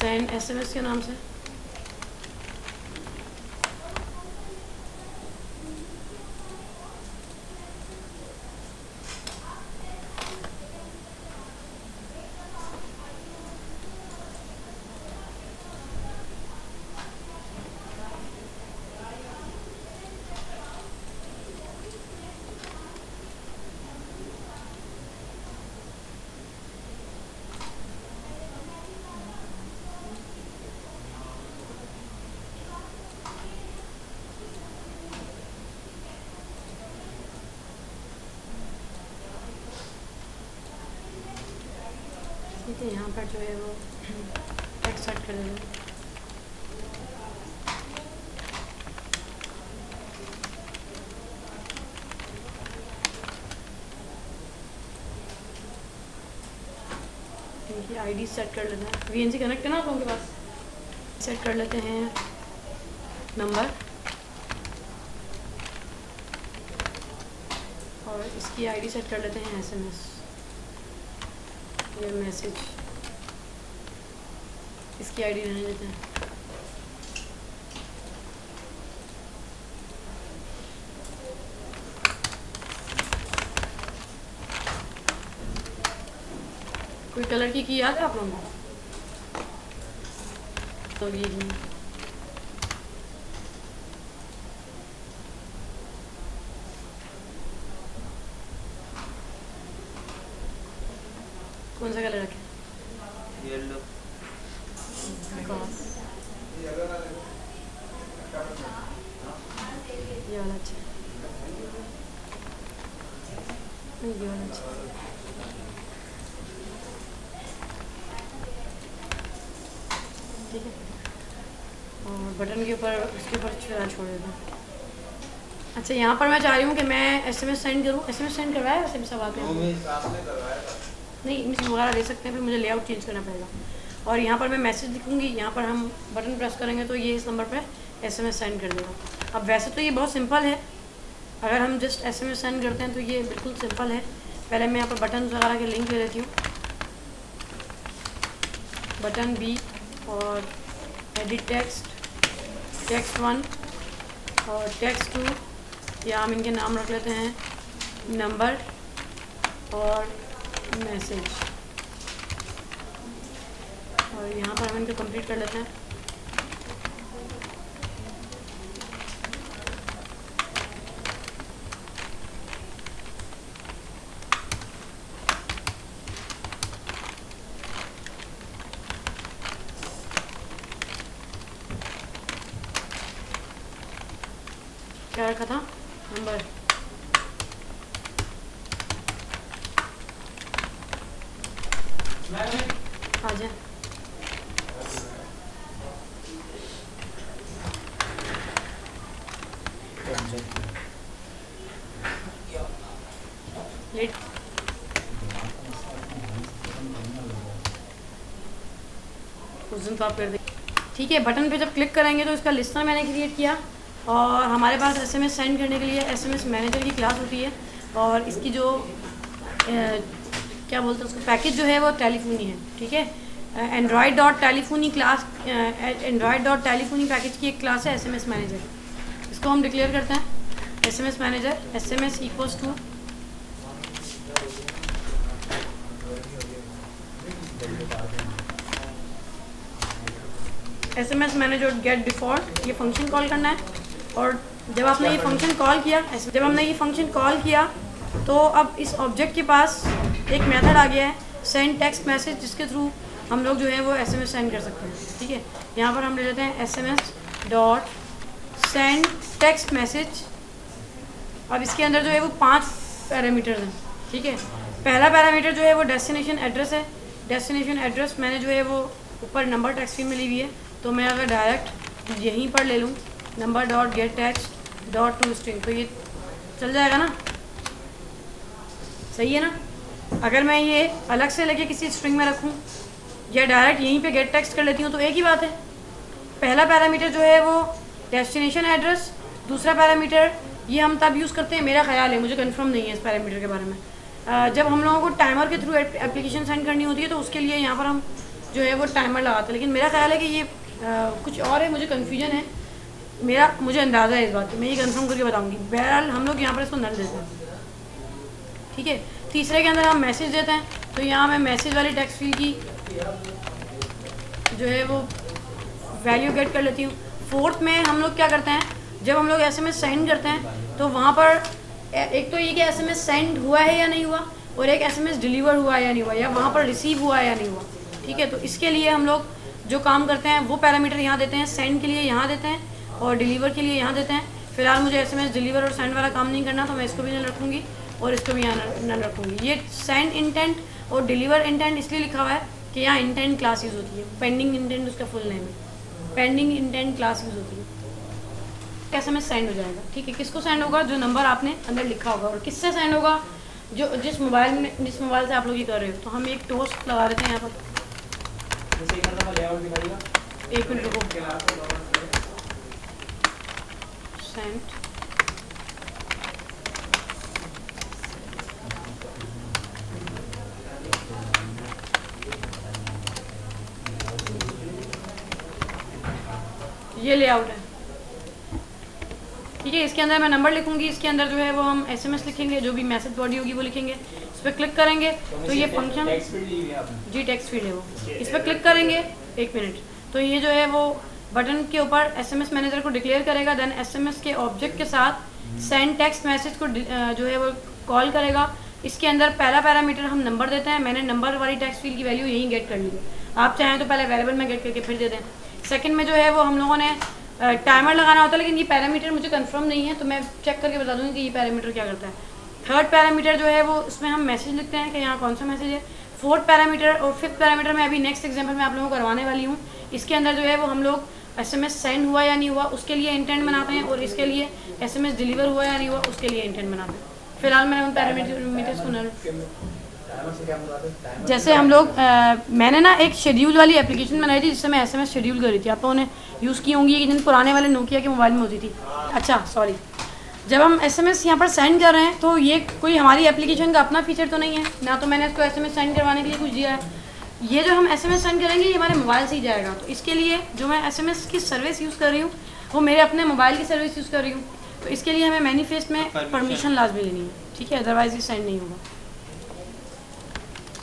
Send SMS के नाम से। ठीक है, यहाँ पर जो है वो टेक्स्ट सेट कर देंगे। इनकी आईडी सेट कर लेते हैं। VNC कनेक्ट है ना आप लोगों के पास। सेट कर लेते हैं नंबर और इसकी आईडी सेट कर लेते हैं SMS या मैसेज। इसकी आईडी रहने देते हैं। कोई कलर की याद है आप लोगों को? तो ये कौन सा कलर रखें? येलो। ये वाला अच्छा। ये वाला अच्छा। ठीक है, और बटन के ऊपर उसके ऊपर छोड़ देता हूँ। अच्छा, यहाँ पर मैं चाह रही हूँ कि मैं SMS सेंड करूँ। SMS सेंड करवाया SMS सवाल पे? नहीं, मिस वगैरह ले सकते हैं, फिर मुझे लेआउट चेंज करना पड़ेगा। और यहाँ पर मैं मैसेज लिखूँगी, यहाँ पर हम बटन प्रेस करेंगे तो ये इस नंबर पे SMS सेंड कर देगा। अब वैसे तो ये बहुत सिंपल है, अगर हम जस्ट SMS सेंड करते हैं तो ये बिल्कुल सिंपल है। पहले मैं यहाँ पर बटन वगैरह के लिंक ले लेती हूँ। बटन B और एडिट टेक्स्ट, टेक्स्ट 1 और टेक्स्ट 2, या हम इनके नाम रख लेते हैं नंबर और मैसेज। और यहाँ पर हम इनको कंप्लीट कर लेते हैं। क्या रखा था? नंबर। आ जा। लेट। उस दिन तो आप कर दें। ठीक है, बटन पे जब क्लिक करेंगे तो इसका लिस्टर मैंने क्रिएट किया और हमारे पास SMS सेंड करने के लिए SMS मैनेजर की क्लास होती है और इसकी जो क्या बोलते हैं उसको पैकेज जो है वो टेलीफोनी है। ठीक है, Android.telephony क्लास, Android.telephony पैकेज की एक क्लास है SMS मैनेजर। इसको हम डिक्लेयर करते हैं SMS manager. SMS equals to SMS manager get default, ये फंक्शन कॉल करना है। और जब आपने ये फंक्शन कॉल किया, जब हमने ये फंक्शन कॉल किया तो अब इस ऑब्जेक्ट के पास एक मेथड आ गया है सेंड टेक्स्ट मैसेज, जिसके थ्रू हम लोग जो है वो SMS सेंड कर सकते हैं। ठीक है, यहाँ पर हम ले लेते हैं SMS dot send text message. अब इसके अंदर जो है वो 5 पैरामीटर्स हैं। ठीक है, पहला पैरामीटर जो है वो डेस्टिनेशन एड्रेस है। डेस्टिनेशन एड्रेस मैंने जो है वो ऊपर नंबर टेक्स्ट फील्ड में ली हुई है, तो मैं अगर डायरेक्ट यहीं पर ले लूँ number dot gate text dot to string तो ये चल जाएगा ना, सही है ना। अगर मैं ये अलग से लेके किसी स्ट्रिंग में रखूँ या डायरेक्ट यहीं पे गेट टेक्स्ट कर लेती हूँ तो एक ही बात है। पहला पैरामीटर जो है वो डेस्टिनेशन एड्रेस, दूसरा पैरामीटर ये हम तब यूज़ करते हैं, मेरा ख्याल है, मुझे कंफर्म नहीं है इस पैरामीटर के बारे में, जब हम लोगों को टाइमर के थ्रू एप्लीकेशन सेंड करनी होती है तो उसके लिए यहाँ पर हम जो है वो टाइमर लगाता है, लेकिन मेरा ख्याल है कि ये कुछ और है, मुझे कन्फ्यूजन है, मुझे अंदाज़ा है इस बात का, मैं ये कंफर्म करके बताऊँगी। बहरहाल हम लोग यहाँ पर इसको नल देते हैं, ठीक है। तीसरे के अंदर हम मैसेज देते हैं, तो यहाँ मैं मैसेज वाली टेक्स्ट फील्ड की जो है वो वैल्यू गेट कर लेती हूँ। फोर्थ में हम लोग क्या करते हैं, जब हम लोग SMS सेंड करते हैं तो वहाँ पर एक तो ये कि SMS सेंड हुआ है या नहीं हुआ, और एक SMS डिलीवर हुआ है या नहीं हुआ, या वहाँ पर रिसीव हुआ है या नहीं हुआ, ठीक है। तो इसके लिए हम लोग जो काम करते हैं वो पैरामीटर यहाँ देते हैं, सेंड के लिए यहाँ देते हैं और डिलीवर के लिए यहाँ देते हैं। फिलहाल मुझे SMS डिलीवर और सेंड वाला काम नहीं करना, तो मैं इसको भी नल रखूँगी और इसको भी यहाँ नल रखूँगी। ये सेंड इंटेंट और डिलीवर इंटेंट इसलिए लिखा हुआ है कि यहाँ इंटेंट क्लास यूज़ होती है, पेंडिंग इंटेंट उसका फुल नेम है, पेंडिंग इंटेंट क्लास यूज़ होती है। SMS सेंड हो जाएगा, ठीक है। किसको सेंड होगा, जो नंबर आपने अंदर लिखा होगा, और किससे सेंड होगा, जो जिस मोबाइल से आप लोग ये कर रहे हो। तो हम एक टोस्ट लगा देते हैं यहाँ पर, एक मिनट रुको, सेंड ये लेआउट है, ठीक है। इसके अंदर मैं नंबर लिखूंगी, इसके अंदर जो है वो हम SMS लिखेंगे, जो भी मैसेज बॉडी होगी वो लिखेंगे। इस पर क्लिक करेंगे तो ये फंक्शन, जी टेक्स्ट फील्ड है वो, इस पर क्लिक करेंगे, एक मिनट, तो ये जो है वो बटन के ऊपर SMS मैनेजर को डिक्लेयर करेगा। देन SMS के ऑब्जेक्ट के साथ सेंड टेक्स्ट मैसेज को जो है वो कॉल करेगा। इसके अंदर पहला पैरामीटर हम नंबर देते हैं, मैंने नंबर वाली टेक्स्ट फील्ड की वैल्यू यहीं गेट कर ली है, आप चाहें तो पहले वेरिएबल में गेट करके फिर दे दें। सेकंड में जो है वो हम लोगों ने टाइमर लगाना होता है, लेकिन ये पैरामीटर मुझे कंफर्म नहीं है, तो मैं चेक करके बता दूँगी कि ये पैरामीटर क्या करता है। थर्ड पैरामीटर जो है वो इसमें हम मैसेज लिखते हैं कि यहाँ कौन सा मैसेज है। फोर्थ पैरामीटर और फिफ्थ पैरामीटर मैं अभी नेक्स्ट एग्जाम्पल में आप लोगों को करवाने वाली हूँ। इसके अंदर जो है वो हम लोग SMS सेंड हुआ या नहीं हुआ उसके लिए इंटेंट बनाते हैं, और इसके लिए SMS डिलीवर हुआ या नहीं हुआ उसके लिए इंटेंट बनाते हैं। फिलहाल मैंने उन पैरामीटर्स को न, जैसे हम लोग मैंने ना एक शेड्यूल वाली एप्लीकेशन बनाई थी जिससे मैं SMS शेड्यूल कर रही थी, आप लोगों ने यूज़ की होंगी, कि जिन पुराने वाले नोकिया के मोबाइल में होती थी। अच्छा सॉरी, जब हम SMS यहाँ पर सेंड कर रहे हैं तो ये कोई हमारी एप्लीकेशन का अपना फीचर तो नहीं है ना, तो मैंने इसको SMS सेंड करवाने के लिए कुछ दिया है। ये जो हम SMS सेंड करेंगे ये हमारे मोबाइल से ही जाएगा, तो इसके लिए जो मैं SMS की सर्विस यूज़ कर रही हूँ वो मेरे अपने मोबाइल की सर्विस यूज़ कर रही हूँ, तो इसके लिए हमें मैनिफेस्ट में परमिशन लाजमी लेनी है, ठीक है, अदरवाइज़ ये सेंड नहीं होगा।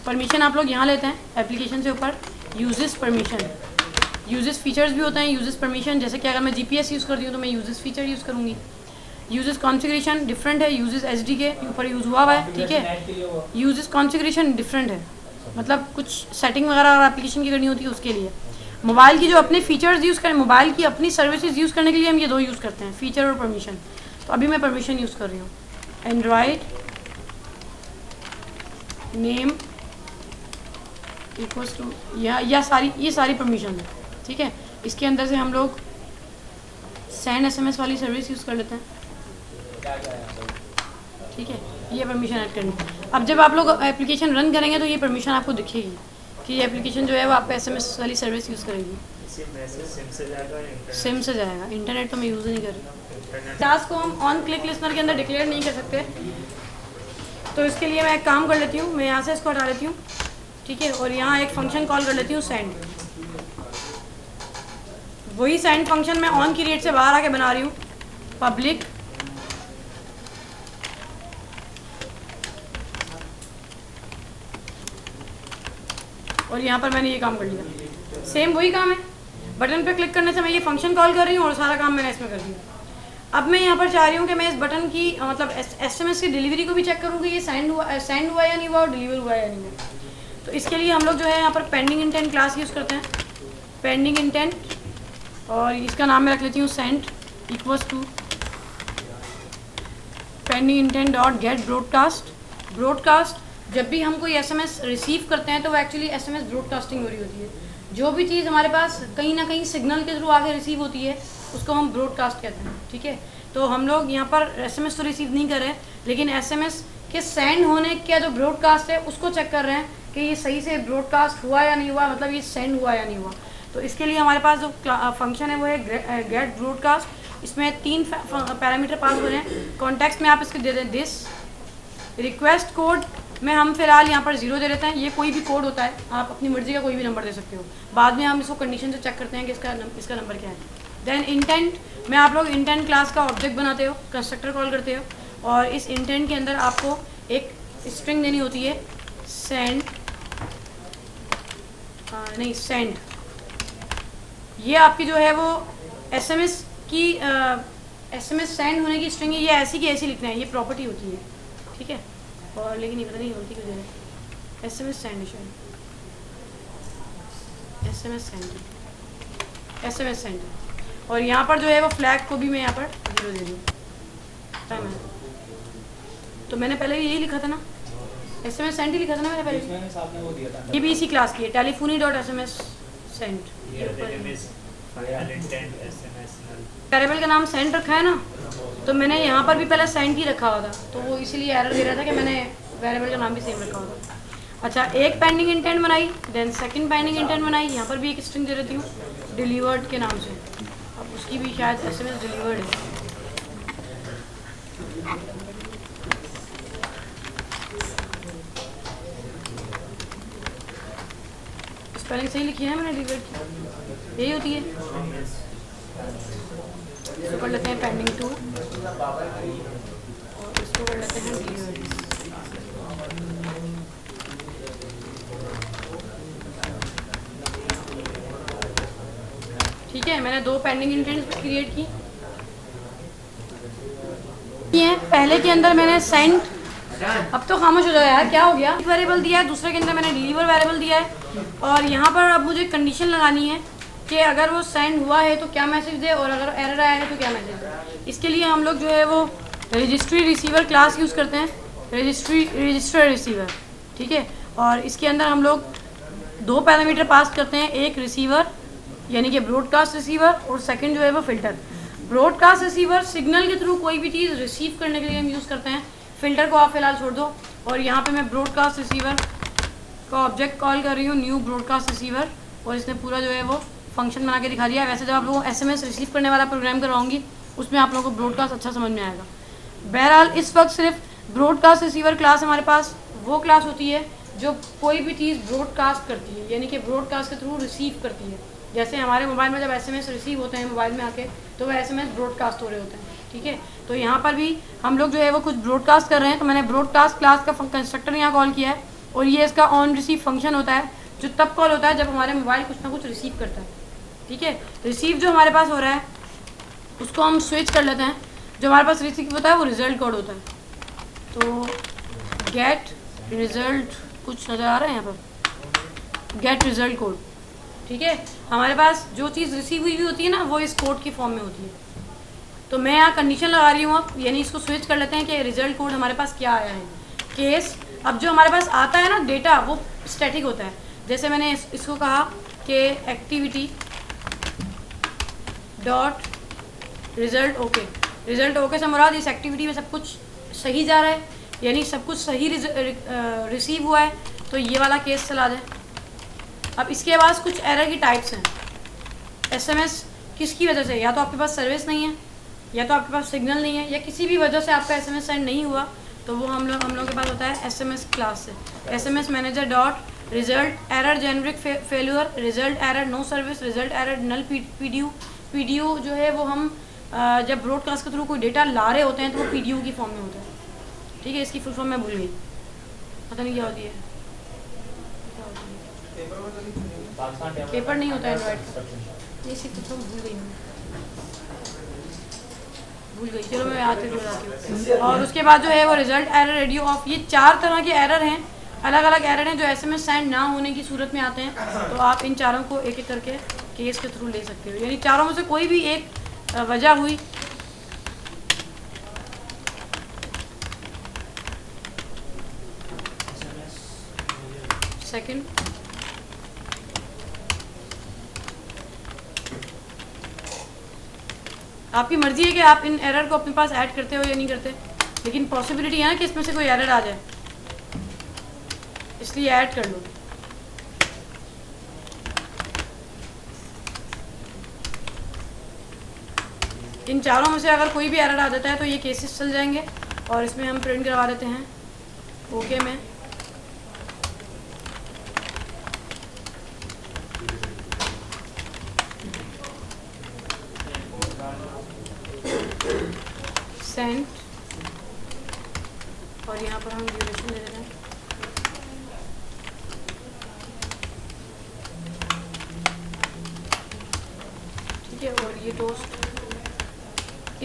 परमिशन आप लोग यहाँ लेते हैं एप्लीकेशन से ऊपर, यूजेस परमिशन, यूजेस फीचर्स भी होते हैं, यूजेस परमिशन, जैसे कि अगर मैं GPS यूज़ करती हूँ तो मैं यूजेस फीचर यूज़ करूँगी। यूजेस कॉन्फ़िगरेशन डिफरेंट है, यूजेस HD के ऊपर यूज़ हुआ है, ठीक है। यूजेस कॉन्फ़िगरेशन डिफरेंट है, मतलब कुछ सेटिंग वगैरह और एप्लीकेशन की करनी होती है उसके लिए। मोबाइल की जो अपने फीचर्स यूज़ करें, मोबाइल की अपनी सर्विसेज यूज़ करने के लिए हम ये दो यूज़ करते हैं, फीचर और परमिशन। तो अभी मैं परमिशन यूज़ कर रही हूँ, एंड्रॉयड नेम इक्वल्स टू, ये सारी परमिशन है, ठीक है। इसके अंदर से हम लोग सेंड SMS वाली सर्विस यूज़ कर लेते हैं, ठीक है, ये परमिशन ऐड करनी। अब जब आप लोग एप्लीकेशन रन करेंगे तो ये परमिशन आपको दिखेगी कि ये एप्लीकेशन जो है वो आपको SMS वाली सर्विस यूज़ करेगी। सिम से जाएगा, इंटरनेट तो मैं यूज़ नहीं कर रही। टास्क को हम ऑन क्लिक लिस्नर के अंदर डिक्लेयर नहीं कर सकते, तो इसके लिए मैं एक काम कर लेती हूँ, मैं यहाँ से इसको हटा लेती हूँ, ठीक है, और यहाँ एक फंक्शन कॉल कर लेती हूँ सेंड। वही सेंड फंक्शन मैं ऑन की रेट से बाहर आके बना रही हूँ, पब्लिक और यहाँ पर मैंने ये काम कर लिया। सेम वही काम है, बटन पे क्लिक करने से मैं ये फंक्शन कॉल कर रही हूँ और सारा काम मैंने इसमें कर दिया। अब मैं यहाँ पर चाह रही हूँ कि मैं इस बटन की मतलब SMS की डिलीवरी को भी चेक करूँ कि ये सेंड हुआ या नहीं हुआ और डिलीवर हुआ या नहीं हुआ। तो इसके लिए हम लोग जो है यहाँ पर पेंडिंग इंटेंट क्लास यूज़ करते हैं, पेंडिंग इंटेंट, और इसका नाम मैं रख लेती हूँ send equals to pending intent dot get broadcast. Broadcast जब भी हम कोई SMS रिसीव करते हैं तो वो एक्चुअली SMS ब्रॉडकास्टिंग हो रही होती है। जो भी चीज़ हमारे पास कहीं ना कहीं सिग्नल के थ्रू आगे रिसीव होती है उसको हम ब्रॉडकास्ट कहते हैं, ठीक है। तो हम लोग यहाँ पर SMS तो रिसीव नहीं कर रहे हैं, लेकिन SMS के सेंड होने का जो ब्रॉडकास्ट है उसको चेक कर रहे हैं कि ये सही से ब्रॉडकास्ट हुआ या नहीं हुआ, मतलब ये सेंड हुआ या नहीं हुआ। तो इसके लिए हमारे पास जो फंक्शन है वो है गेट ब्रॉडकास्ट। इसमें 3 पैरामीटर पास हो रहे हैं। कॉन्टेक्स्ट में आप इसके दे दें दिस, रिक्वेस्ट कोड मैं हम फिलहाल यहाँ पर 0 दे देते हैं। ये कोई भी कोड होता है, आप अपनी मर्ज़ी का कोई भी नंबर दे सकते हो। बाद में हम इसको कंडीशन से चेक करते हैं कि इसका नंबर क्या है। देन इंटेंट में आप लोग इंटेंट क्लास का ऑब्जेक्ट बनाते हो, कंस्ट्रक्टर कॉल करते हो, और इस इंटेंट के अंदर आपको एक स्ट्रिंग देनी होती है सेंड सेंड। ये आपकी जो है वो SMS की SMS सेंड होने की स्ट्रिंग है। ये ऐसी की ऐसी लिखना है, ये प्रॉपर्टी होती है, ठीक है। और लेकिन ये पता नहीं होती क्यों है SMS सेंड SMS सेंड। और यहाँ पर जो है वो फ्लैग को भी मैं यहाँ पर 0 दे दूँ। तो मैंने पहले यही लिखा था ना, SMS सेंड ही लिखा था ना मैंने पहले। ये भी इसी क्लास की है, telephony.sms सेंड। वेरिएबल का नाम सेंड रखा है ना, तो मैंने यहाँ पर भी पहले सेंड ही रखा हुआ था, तो वो इसीलिए एरर दे रहा था कि मैंने वेरिएबल का नाम भी सेम रखा हुआ था। अच्छा, एक पेंडिंग इंटेंट बनाई, देन सेकंड पेंडिंग इंटेंट बनाई। यहाँ पर भी एक स्ट्रिंग दे देती हूँ डिलीवर्ड के नाम से। अब उसकी भी शायद SMS डिलीवर्ड है। स्पेलिंग सही लिखी है मैंने डिलीवर्ड की, यही होती है। इसको कर लेते हैं पेंडिंग 2 और इसको कर लेते हैं डिलीवर्ड। ठीक है, मैंने 2 पेंडिंग इंटेंट्स क्रिएट की है। पहले के अंदर मैंने सेंड, अब तो खामोश हो जाए यार, क्या हो गया, वेरिएबल दिया है। दूसरे के अंदर मैंने डिलीवर वेरिएबल दिया है। और यहाँ पर अब मुझे कंडीशन लगानी है कि अगर वो सेंड हुआ है तो क्या मैसेज दे, और अगर एरर आया है तो क्या मैसेज दे। इसके लिए हम लोग जो है वो रजिस्ट्री रिसीवर क्लास यूज़ करते हैं, रजिस्टर रिसीवर, ठीक है। और इसके अंदर हम लोग 2 पैरामीटर पास करते हैं, एक रिसीवर यानी कि ब्रॉडकास्ट रिसीवर, और सेकंड जो है वो फ़िल्टर। ब्रॉडकास्ट रिसीवर सिग्नल के थ्रू कोई भी चीज़ रिसीव करने के लिए हम यूज़ करते हैं। फ़िल्टर को आप फिलहाल छोड़ दो। और यहाँ पे मैं ब्रॉडकास्ट रिसीवर का ऑब्जेक्ट कॉल कर रही हूँ, न्यू ब्रॉडकास्ट रिसीवर, और इसने पूरा जो है वो फंक्शन बना के दिखा दिया। वैसे जब आप लोगों को SMS रिसीव करने वाला प्रोग्राम करवाऊंगी उसमें आप लोगों को ब्रॉडकास्ट अच्छा समझ में आएगा। बहरहाल इस वक्त सिर्फ ब्रॉडकास्ट रिसीवर क्लास हमारे पास वो क्लास होती है जो कोई भी चीज़ ब्रॉडकास्ट करती है, यानी कि ब्रॉडकास्ट के थ्रू रिसीव करती है। जैसे हमारे मोबाइल में जब SMS रिसीव होते हैं मोबाइल में आके, तो वह SMS ब्रॉडकास्ट हो रहे होते हैं, ठीक है। तो यहाँ पर भी हम लोग जो है वो कुछ ब्रॉडकास्ट कर रहे हैं, तो मैंने ब्रॉडकास्ट क्लास का कंस्ट्रक्टर यहाँ कॉल किया है। और ये इसका ऑन रिसीव फंक्शन होता है, जो तब कॉल होता है जब हमारे मोबाइल कुछ ना कुछ रिसीव करता है, ठीक है। रिसीव जो हमारे पास हो रहा है उसको हम स्विच कर लेते हैं। जो हमारे पास रिसीव होता है वो रिज़ल्ट कोड होता है। तो गेट रिज़ल्ट कुछ नज़र आ रहा है यहाँ पर, गेट रिज़ल्ट कोड, ठीक है। हमारे पास जो चीज़ रिसीव हुई होती है ना वो इस कोड की फॉर्म में होती है। तो मैं यहाँ कंडीशन लगा रही हूँ अब, यानी इसको स्विच कर लेते हैं कि रिज़ल्ट कोड हमारे पास क्या आया है। केस अब जो हमारे पास आता है ना डेटा, वो स्टैटिक होता है। जैसे मैंने इसको कहा कि activity dot result okay. Result okay से मुराद इस एक्टिविटी में सब कुछ सही जा रहा है, यानी सब कुछ सही रिसीव हुआ है, तो ये वाला केस चला जाए। अब इसके बाद कुछ एरर की टाइप्स हैं। SMS किसकी वजह से, या तो आपके पास सर्विस नहीं है, या तो आपके पास सिग्नल नहीं है, या किसी भी वजह से आपका SMS सेंड नहीं हुआ, तो वो हम लोग के पास होता है SMS क्लास से। SMS manager dot result error generic failure, result error no service, result error null PDU जो है वो हम जब ब्रॉडकास्ट के थ्रू कोई डेटा ला रहे होते हैं तो वो PDU की फॉर्म में होता है, ठीक है। इसकी फुल फॉर्म मैं भूल गई, पता नहीं क्या होती है। पेपर नहीं होता है एंड्रॉइड का, ये सिर्फ तो भूल गई, चलो मैं याद करके बताती हूँ। और उसके बाद जो है वो रिजल्ट एरर रेडियो ऑफ, ये 4 तरह के एरर हैं, अलग अलग एरर हैं जो SMS सेंड ना होने की सूरत में आते हैं। तो आप इन चारों को एक एक करके केस के थ्रू ले सकते हो, यानी चारों में से कोई भी एक वजह हुई सेकंड आपकी मर्जी है कि आप इन एरर को अपने पास ऐड करते हो या नहीं करते, लेकिन पॉसिबिलिटी है ना कि इसमें से कोई एरर आ जाए, इसलिए ऐड कर लो। इन चारों में से अगर कोई भी एरर आ जाता है तो ये केसेस चल जाएंगे, और इसमें हम प्रिंट करवा देते हैं ओके में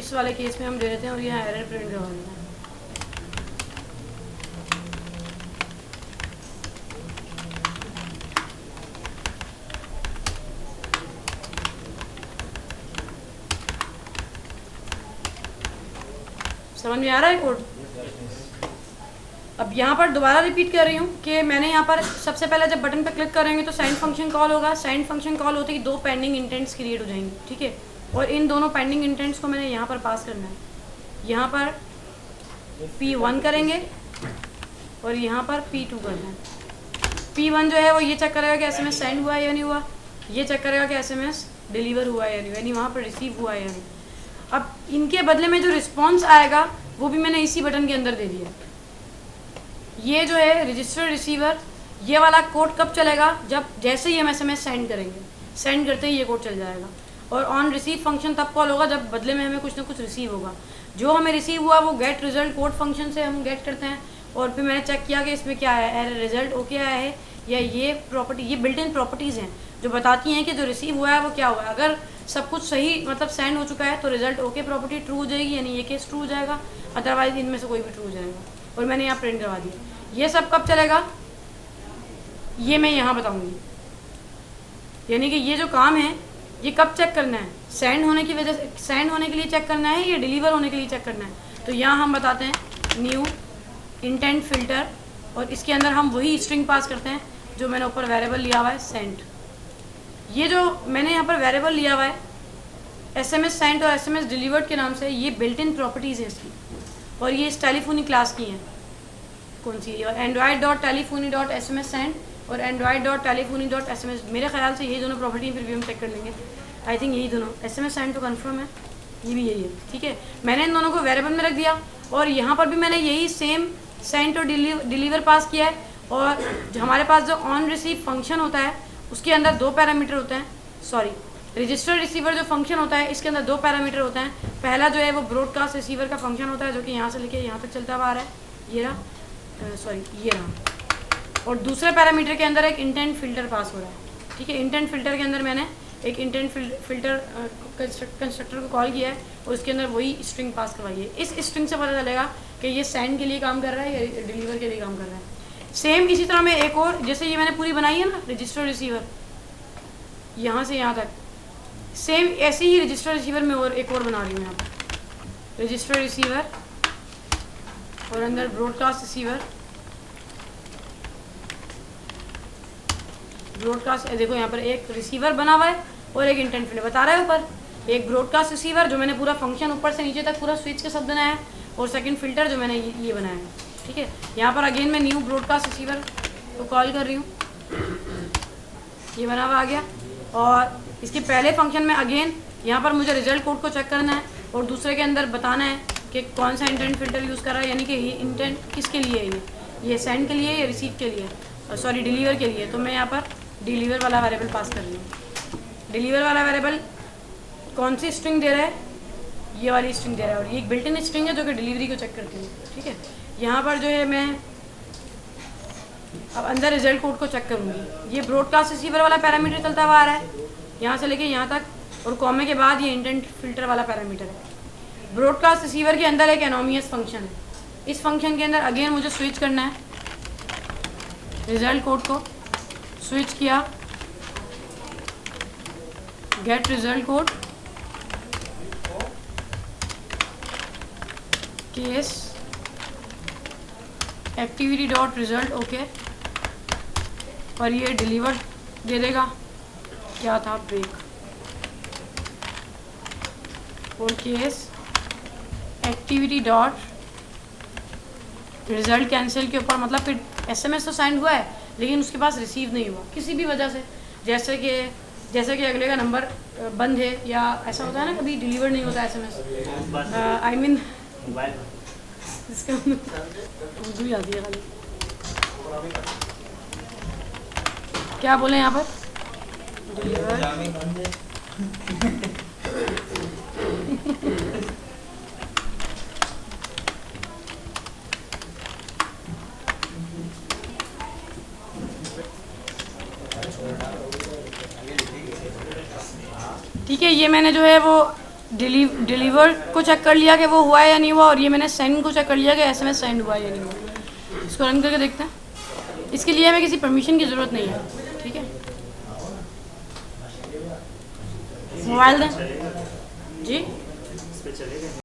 इस वाले केस में हम दे देते हैं और यहाँ एरर प्रिंट करवा देते हैं। समझ में आ रहा है कोड? अब यहाँ पर दोबारा रिपीट कर रही हूँ कि मैंने यहाँ पर सबसे पहले जब बटन पर क्लिक करेंगे तो सेंड फंक्शन कॉल होगा। सेंड फंक्शन कॉल होते ही 2 पेंडिंग इंटेंट्स क्रिएट हो जाएंगे, ठीक है। और इन दोनों पेंडिंग इंटेंट्स को मैंने यहाँ पर पास करना है। यहाँ पर P1 करेंगे और यहाँ पर P2 करना है। P1 जो है वो ये चेक करेगा कि SMS सेंड हुआ है या नहीं हुआ, ये चेक करेगा कि SMS डिलीवर हुआ है या नहीं, यानी वहाँ पर रिसीव हुआ है या नहीं। अब इनके बदले में जो रिस्पॉन्स आएगा वो भी मैंने इसी बटन के अंदर दे दिया। ये जो है रजिस्टर रिसीवर, ये वाला कोड कब चलेगा? जब जैसे ही हम SMS सेंड करेंगे, सेंड करते ही ये कोड चल जाएगा। और ऑन रिसीव फंक्शन तब कॉल होगा जब बदले में हमें कुछ ना कुछ रिसीव होगा। जो हमें रिसीव हुआ वो गेट रिजल्ट कोड फंक्शन से हम गेट करते हैं। और फिर मैंने चेक किया कि इसमें क्या है, रिजल्ट ओके आया है या ये प्रॉपर्टी, ये बिल्ट इन प्रॉपर्टीज़ हैं जो बताती हैं कि जो रिसीव हुआ है वो क्या हुआ है। अगर सब कुछ सही मतलब सेंड हो चुका है तो रिजल्ट ओके प्रॉपर्टी ट्रू हो जाएगी, यानी ये केस ट्रू हो जाएगा, अदरवाइज इनमें से कोई भी ट्रू हो जाएगा। और मैंने यहाँ प्रिंट करवा दिया। ये सब कब चलेगा ये मैं यहाँ बताऊँगी, यानी कि ये जो काम है ये कब चेक करना है, सेंड होने की वजह से, सेंड होने के लिए चेक करना है या डिलीवर होने के लिए चेक करना है। तो यहाँ हम बताते हैं न्यू इंटेंट फिल्टर, और इसके अंदर हम वही स्ट्रिंग पास करते हैं जो मैंने ऊपर वेरिएबल लिया हुआ है सेंड। ये जो मैंने यहाँ पर वेरिएबल लिया हुआ है SMS सेंड और SMS डिलीवर्ड के नाम से, ये बिल्ट इन प्रॉपर्टीज़ है इसकी, और ये इस टेलीफोनी क्लास की हैं। कौन सी? android.telephony.sms सेंड और android.telephony.sms। मेरे ख्याल से यही दोनों प्रॉपर्टी फिर भी हम चेक कर लेंगे। आई थिंक यही दोनों, SMS सेंड तो कंफर्म है, ये भी यही है, ठीक है। मैंने इन दोनों को वेरिएबल में रख दिया और यहाँ पर भी मैंने यही सेम सेंड और डिलीवर पास किया है। और जो हमारे पास जो ऑन रिसीव फंक्शन होता है उसके अंदर 2 पैरामीटर होते हैं, सॉरी रजिस्टर रिसीवर जो फंक्शन होता है इसके अंदर 2 पैरामीटर होते हैं। पहला जो है वो ब्रॉडकास्ट रिसीवर का फंक्शन होता है जो कि यहाँ से लेके यहाँ तक चलता हुआ आ रहा है, ये रहा, सॉरी ये रहा। और दूसरे पैरामीटर के अंदर एक इंटेंट फिल्टर पास हो रहा है, ठीक है। इंटेंट फिल्टर के अंदर मैंने एक इंटेंट फिल्टर कंस्ट्रक्टर को कॉल किया है और उसके अंदर वही स्ट्रिंग पास करवाई है। इस स्ट्रिंग से पता चलेगा कि ये सेंड के लिए काम कर रहा है या डिलीवर के लिए काम कर रहा है। सेम इसी तरह मैं एक और, जैसे ये मैंने पूरी बनाई है ना रजिस्टर रिसीवर, यहाँ से यहाँ तक, सेम ऐसे ही रजिस्टर रिसीवर में और एक और बना रही हूँ। यहाँ पर रजिस्टर रिसीवर और अंदर ब्रॉडकास्ट रिसीवर, ब्रॉडकास्ट, देखो यहाँ पर एक रिसीवर बना हुआ है और एक इंटेंट फिल्टर बता रहा है ऊपर। एक ब्रॉडकास्ट रिसीवर जो मैंने पूरा फंक्शन ऊपर से नीचे तक पूरा स्विच के साथ बनाया है, और सेकंड फिल्टर जो मैंने ये बनाया है, ठीक है। यहाँ पर अगेन मैं न्यू ब्रॉडकास्ट रिसीवर को कॉल कर रही हूँ, ये बना हुआ आ गया। और इसके पहले फंक्शन में अगेन यहाँ पर मुझे रिजल्ट कोड को चेक करना है और दूसरे के अंदर बताना है कि कौन सा इंटेंट फिल्टर यूज़ कर रहा है, यानी कि ये इंटेंट किसके लिए है, ये सेंड के लिए या रिसीव के लिए, सॉरी डिलीवर के लिए। तो मैं यहाँ पर डिलीवर वाला वेरिएबल पास कर रही हूँ। डिलीवर वाला वेरिएबल कौन सी स्ट्रिंग दे रहा है, ये वाली स्ट्रिंग दे रहा है, और ये एक बिल्ट इन स्ट्रिंग है जो कि डिलीवरी को चेक करती है, ठीक है। यहाँ पर जो है मैं अब अंदर रिजल्ट कोड को चेक करूँगी। ये ब्रॉडकास्ट रिसीवर वाला पैरामीटर चलता हुआ आ रहा है यहाँ से लेके यहाँ तक, और कॉमे के बाद ये इंटेंट फिल्टर वाला पैरामीटर है। ब्रॉडकास्ट रिसीवर के अंदर एक एनोनिमस फंक्शन है, इस फंक्शन के अंदर अगेन मुझे स्विच करना है, रिजल्ट कोड को स्विच किया, get result code, case activity dot result okay, और ये डिलीवर दे देगा, क्या था ब्रेक, और case activity dot result cancel के ऊपर, मतलब फिर SMS तो सेंड हुआ है लेकिन उसके पास रिसीव नहीं हुआ किसी भी वजह से, जैसे कि अगले का नंबर बंद है या ऐसा होता है ना, कभी डिलीवर नहीं होता SMS, आई मीन इसका उर्दू ही आती है खाली, क्या बोले यहाँ पर डिलीवर ठीक है। ये मैंने जो है वो डिलीवर को चेक कर लिया कि वो हुआ है या नहीं हुआ, और ये मैंने सेंड को चेक कर लिया कि SMS सेंड हुआ है या नहीं हुआ। इसको रन करके देखते हैं। इसके लिए हमें किसी परमिशन की ज़रूरत नहीं है, ठीक है। मोबाइल दें जी।